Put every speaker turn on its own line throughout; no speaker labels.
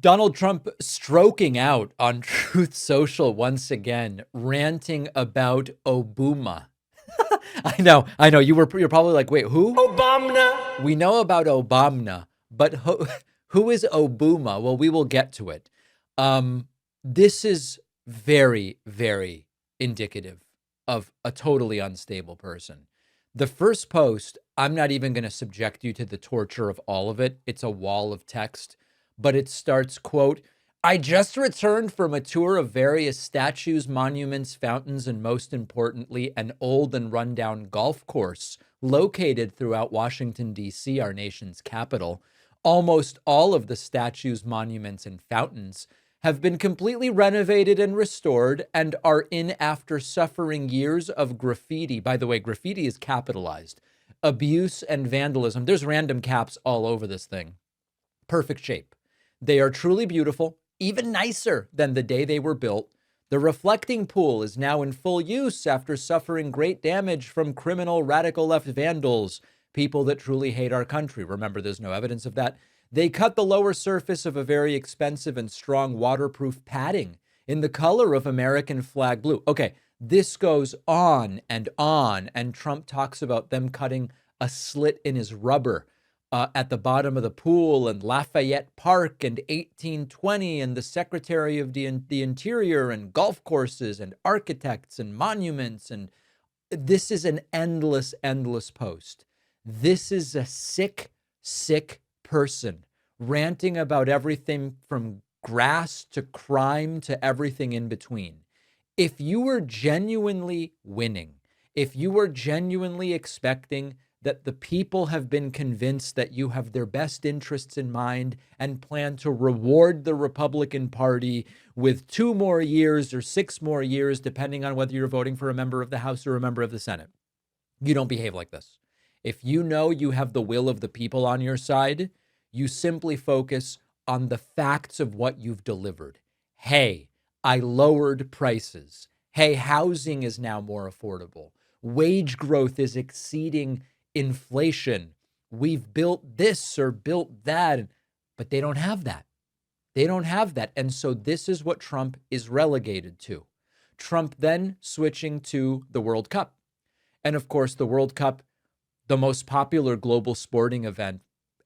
Donald Trump stroking out on Truth Social once again, ranting about Obama. I know. You're probably like, wait, who?
Obama.
We know about Obama, but who is Obama? Well, we will get to it. This is very, very indicative of a totally unstable person. The first post, I'm not even going to subject you to the torture of all of it. It's a wall of text, but it starts, quote, I just returned from a tour of various statues, monuments, fountains, and most importantly, an old and rundown golf course located throughout Washington, D.C., our nation's capital. Almost all of the statues, monuments, and fountains have been completely renovated and restored and are in after suffering years of graffiti. By the way, graffiti is capitalized. Abuse and vandalism. There's random caps all over this thing. Perfect shape. They are truly beautiful, even nicer than the day they were built. The reflecting pool is now in full use after suffering great damage from criminal radical left vandals, people that truly hate our country. Remember, there's no evidence of that. They cut the lower surface of a very expensive and strong waterproof padding in the color of American flag blue. Okay, this goes on, and Trump talks about them cutting a slit in his rubber at the bottom of the pool, and Lafayette Park, and 1820, and the Secretary of the Interior, and golf courses, and architects, and monuments. And this is an endless, endless post. This is a sick, sick person ranting about everything from grass to crime to everything in between. If you were genuinely winning, if you were genuinely expecting that the people have been convinced that you have their best interests in mind and plan to reward the Republican Party with 2 more years or 6 more years, depending on whether you're voting for a member of the House or a member of the Senate, you don't behave like this. If you know you have the will of the people on your side, you simply focus on the facts of what you've delivered. Hey, I lowered prices. Hey, housing is now more affordable. Wage growth is exceeding inflation. We've built this or built that, but they don't have that. They don't have that. And so this is what Trump is relegated to. Trump then switching to the World Cup. And of course, the World Cup, the most popular global sporting event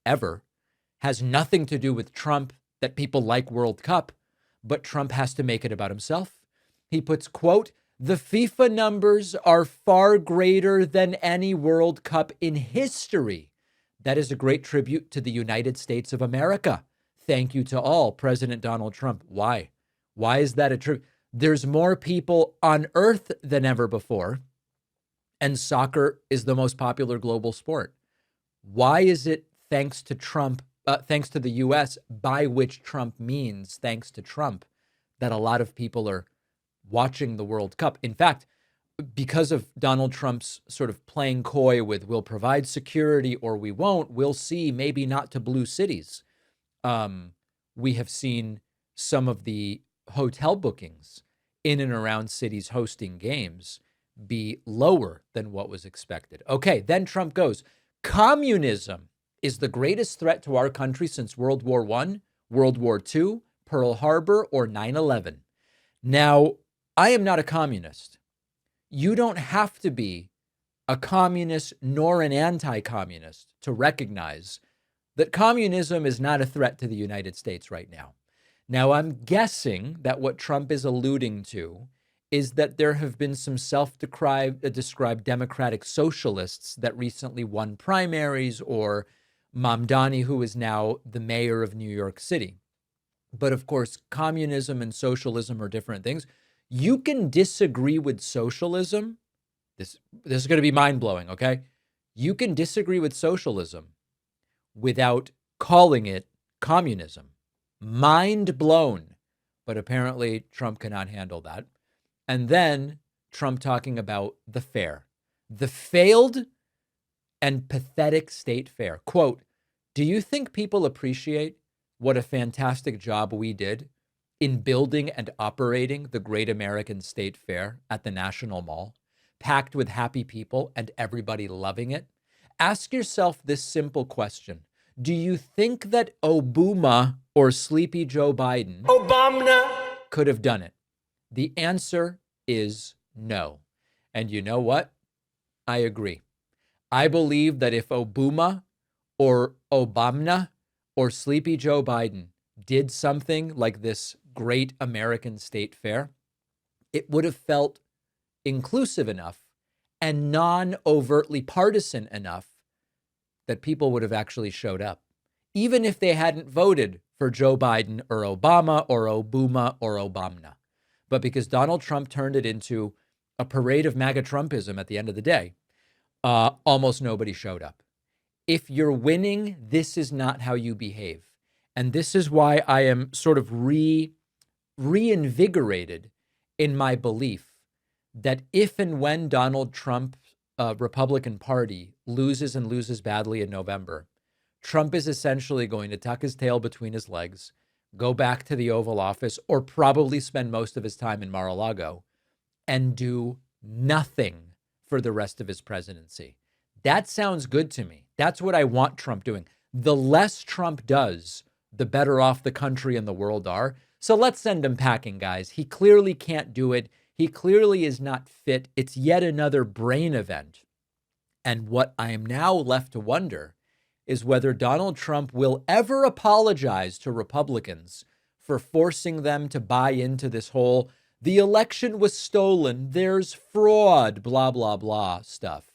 ever, has nothing to do with Trump, that people like World Cup, but Trump has to make it about himself. He puts, quote, the FIFA numbers are far greater than any World Cup in history. That is a great tribute to the United States of America. Thank you to all, President Donald Trump. Why? Why is that a tribute? There's more people on earth than ever before, and soccer is the most popular global sport. Why is it thanks to Trump, thanks to the U.S., by which Trump means thanks to Trump, that a lot of people are watching the World Cup? In fact, because of Donald Trump's sort of playing coy with we'll provide security or we won't, we'll see, maybe not to blue cities. We have seen some of the hotel bookings in and around cities hosting games be lower than what was expected. Okay, then Trump goes, communism is the greatest threat to our country since World War I, World War II, Pearl Harbor, or 9/11. Now, I am not a communist. You don't have to be a communist nor an anti-communist to recognize that communism is not a threat to the United States right now. Now, I'm guessing that what Trump is alluding to is that there have been some self-described democratic socialists that recently won primaries, or Mamdani, who is now the mayor of New York City. But of course, communism and socialism are different things. You can disagree with socialism. This is going to be mind-blowing, okay? You can disagree with socialism without calling it communism. Mind blown. But apparently Trump cannot handle that. And then Trump talking about the fair, the failed and pathetic state fair. Quote, do you think people appreciate what a fantastic job we did in building and operating the Great American State Fair at the National Mall, packed with happy people and everybody loving it? Ask yourself this simple question. Do you think that Obama or Sleepy Joe Biden could have done it? The answer is no. And you know what? I agree. I believe that if Obama or Obama or Sleepy Joe Biden did something like this great American state fair, it would have felt inclusive enough and non-overtly partisan enough that people would have actually showed up, even if they hadn't voted for Joe Biden or Obama or Obama or Obama. But because Donald Trump turned it into a parade of MAGA Trumpism at the end of the day, almost nobody showed up. If you're winning, this is not how you behave. And this is why I am sort of reinvigorated in my belief that if and when Donald Trump's Republican Party loses and loses badly in November, Trump is essentially going to tuck his tail between his legs, go back to the Oval Office, or probably spend most of his time in Mar-a-Lago and do nothing for the rest of his presidency. That sounds good to me. That's what I want Trump doing. The less Trump does, the better off the country and the world are. So let's send him packing, guys. He clearly can't do it. He clearly is not fit. It's yet another brain event. And what I am now left to wonder is whether Donald Trump will ever apologize to Republicans for forcing them to buy into this whole, the election was stolen, there's fraud, blah, blah, blah stuff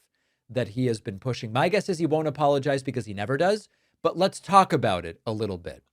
that he has been pushing. My guess is he won't apologize because he never does, but let's talk about it a little bit.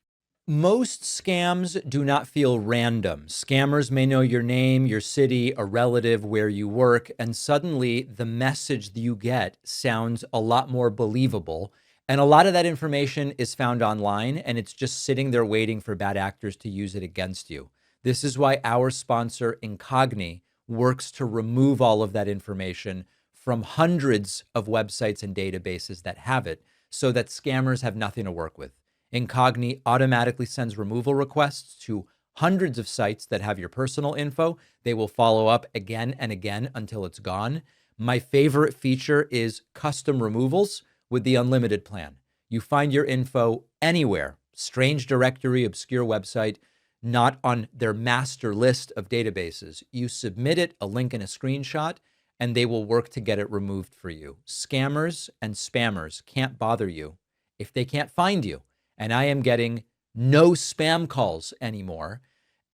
Most scams do not feel random. Scammers may know your name, your city, a relative, where you work, and suddenly the message that you get sounds a lot more believable. And a lot of that information is found online, and it's just sitting there waiting for bad actors to use it against you. This is why our sponsor, Incogni, works to remove all of that information from hundreds of websites and databases that have it so that scammers have nothing to work with. Incogni automatically sends removal requests to hundreds of sites that have your personal info. They will follow up again and again until it's gone. My favorite feature is custom removals with the unlimited plan. You find your info anywhere, strange directory, obscure website, not on their master list of databases. You submit it, a link and a screenshot, and they will work to get it removed for you. Scammers and spammers can't bother you if they can't find you. And I am getting no spam calls anymore.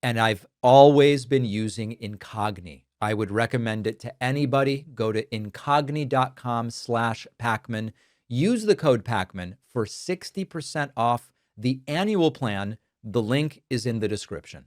And I've always been using Incogni. I would recommend it to anybody. Go to incogni.com/Pakman. Use the code Pakman for 60% off the annual plan. The link is in the description.